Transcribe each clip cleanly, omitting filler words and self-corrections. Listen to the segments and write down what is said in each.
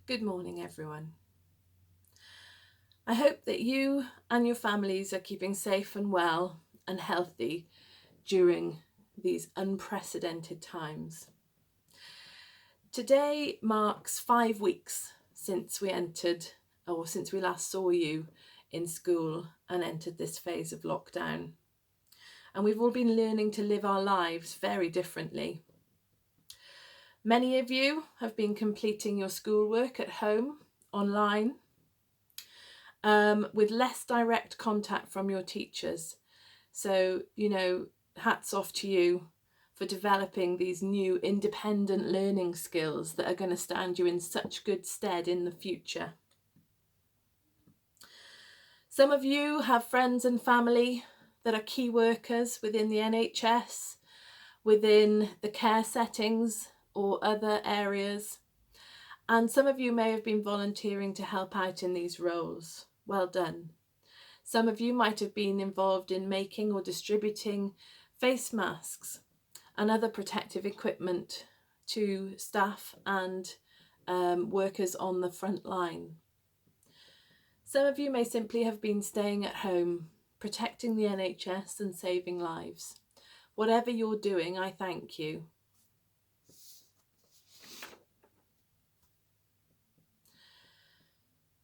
Good morning, everyone. I hope that you and your families are keeping safe and well and healthy during these unprecedented times. Today marks 5 weeks since we last saw you in school and entered this phase of lockdown. And we've all been learning to live our lives very differently. Many of you have been completing your schoolwork at home, online, with less direct contact from your teachers. So, hats off to you for developing these new independent learning skills that are going to stand you in such good stead in the future. Some of you have friends and family that are key workers within the NHS, within the care settings or other areas. And some of you may have been volunteering to help out in these roles. Well done. Some of you might have been involved in making or distributing face masks and other protective equipment to staff and workers on the front line. Some of you may simply have been staying at home, protecting the NHS and saving lives. Whatever you're doing, I thank you.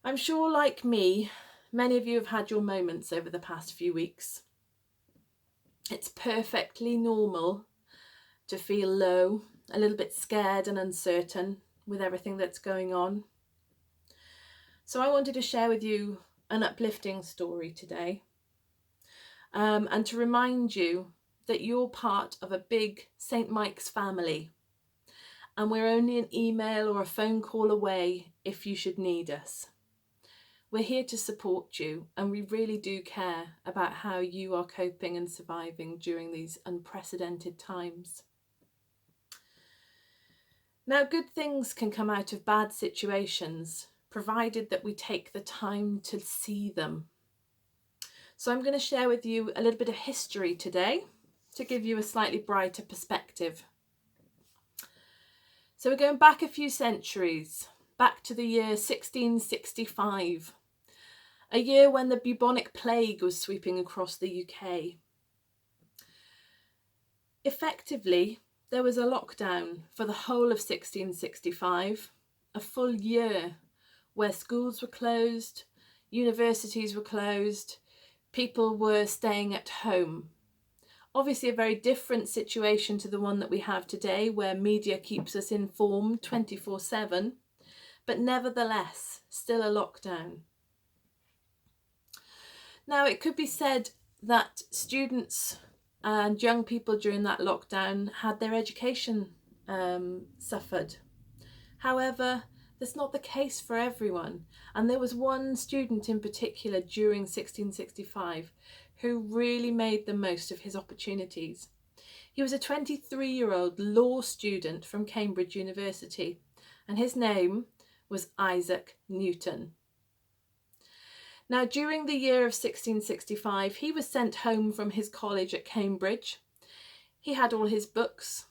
I'm sure, like me, many of you have had your moments over the past few weeks. It's perfectly normal to feel low, a little bit scared and uncertain with everything that's going on. So I wanted to share with you an uplifting story today, and to remind you that you're part of a big St. Mike's family, and we're only an email or a phone call away if you should need us. We're here to support you, and we really do care about how you are coping and surviving during these unprecedented times. Now, good things can come out of bad situations, provided that we take the time to see them. So I'm going to share with you a little bit of history today to give you a slightly brighter perspective. So we're going back a few centuries, back to the year 1665, a year when the bubonic plague was sweeping across the UK. Effectively, there was a lockdown for the whole of 1665, a full year where schools were closed, universities were closed, people were staying at home. Obviously a very different situation to the one that we have today, where media keeps us informed 24/7, but nevertheless, still a lockdown. Now, it could be said that students and young people during that lockdown had their education suffered. However, that's not the case for everyone. And there was one student in particular during 1665 who really made the most of his opportunities. He was a 23-year-old law student from Cambridge University, and his name was Isaac Newton. Now, during the year of 1665, he was sent home from his college at Cambridge. He had all his books,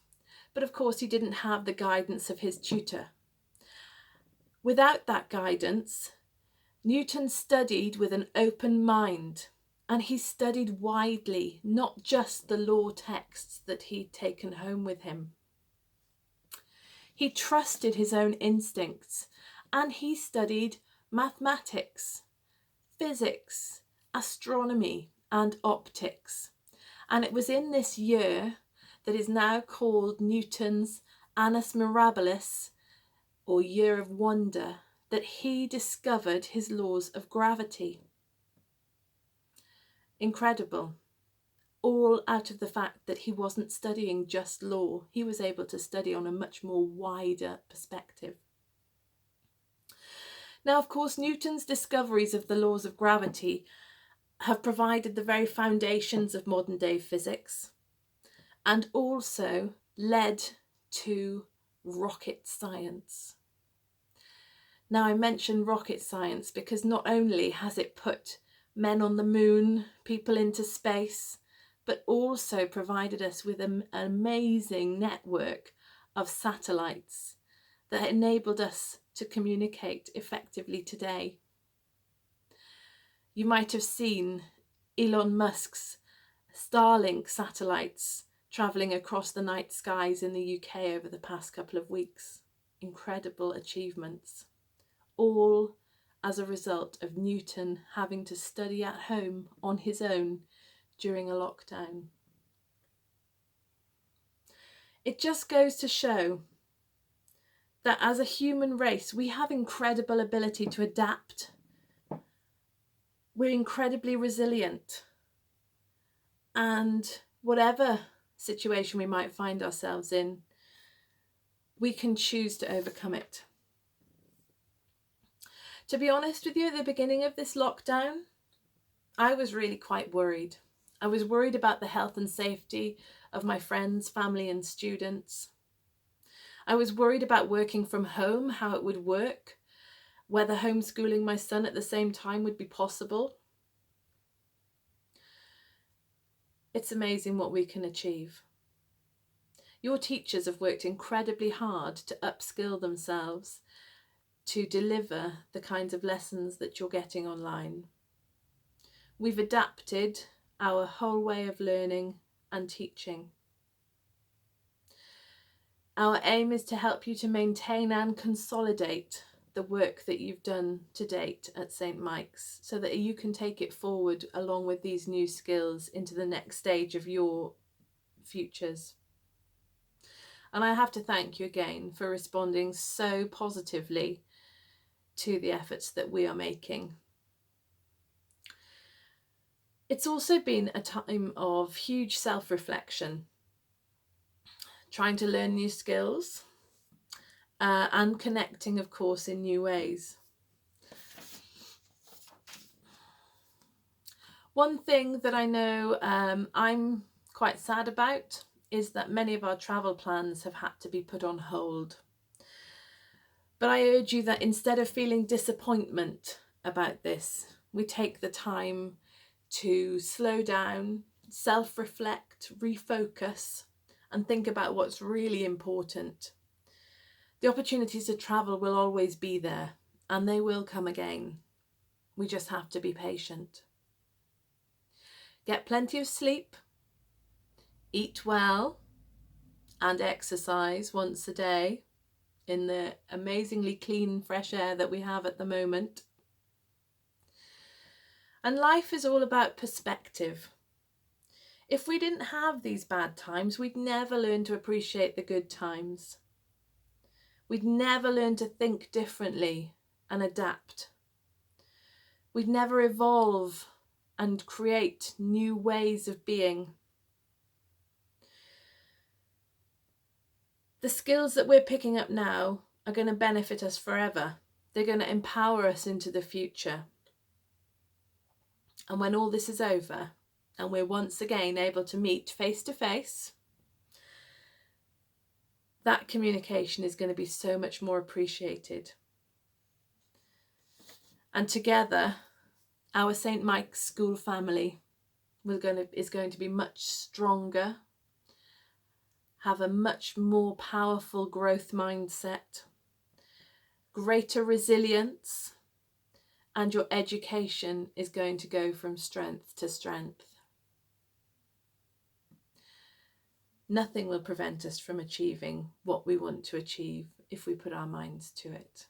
but of course he didn't have the guidance of his tutor. Without that guidance, Newton studied with an open mind, and he studied widely, not just the law texts that he'd taken home with him. He trusted his own instincts, and he studied mathematics, physics, astronomy, and optics. And it was in this year that is now called Newton's Annus Mirabilis, or Year of Wonder, that he discovered his laws of gravity. Incredible. All out of the fact that he wasn't studying just law. He was able to study on a much more wider perspective. Now, of course, Newton's discoveries of the laws of gravity have provided the very foundations of modern day physics, and also led to rocket science. Now, I mention rocket science because not only has it put men on the moon, people into space, but also provided us with an amazing network of satellites that enabled us to communicate effectively today. You might have seen Elon Musk's Starlink satellites travelling across the night skies in the UK over the past couple of weeks. Incredible achievements, all as a result of Newton having to study at home on his own during a lockdown. It just goes to show that as a human race, we have incredible ability to adapt. We're incredibly resilient. And whatever situation we might find ourselves in, we can choose to overcome it. To be honest with you, at the beginning of this lockdown, I was really quite worried. I was worried about the health and safety of my friends, family, and students. I was worried about working from home, how it would work, whether homeschooling my son at the same time would be possible. It's amazing what we can achieve. Your teachers have worked incredibly hard to upskill themselves to deliver the kinds of lessons that you're getting online. We've adapted our whole way of learning and teaching. Our aim is to help you to maintain and consolidate the work that you've done to date at St. Mike's so that you can take it forward along with these new skills into the next stage of your futures. And I have to thank you again for responding so positively to the efforts that we are making. It's also been a time of huge self-reflection, trying to learn new skills and connecting, of course, in new ways. One thing that I know I'm quite sad about is that many of our travel plans have had to be put on hold. But I urge you that instead of feeling disappointment about this, we take the time to slow down, self-reflect, refocus, and think about what's really important. The opportunities to travel will always be there, and they will come again. We just have to be patient. Get plenty of sleep, eat well, and exercise once a day in the amazingly clean, fresh air that we have at the moment. And life is all about perspective. If we didn't have these bad times, we'd never learn to appreciate the good times. We'd never learn to think differently and adapt. We'd never evolve and create new ways of being. The skills that we're picking up now are going to benefit us forever. They're going to empower us into the future. And when all this is over and we're once again able to meet face to face, that communication is going to be so much more appreciated. And together, our St. Mike's School family is going to be much stronger, have a much more powerful growth mindset, greater resilience, and your education is going to go from strength to strength. Nothing will prevent us from achieving what we want to achieve if we put our minds to it.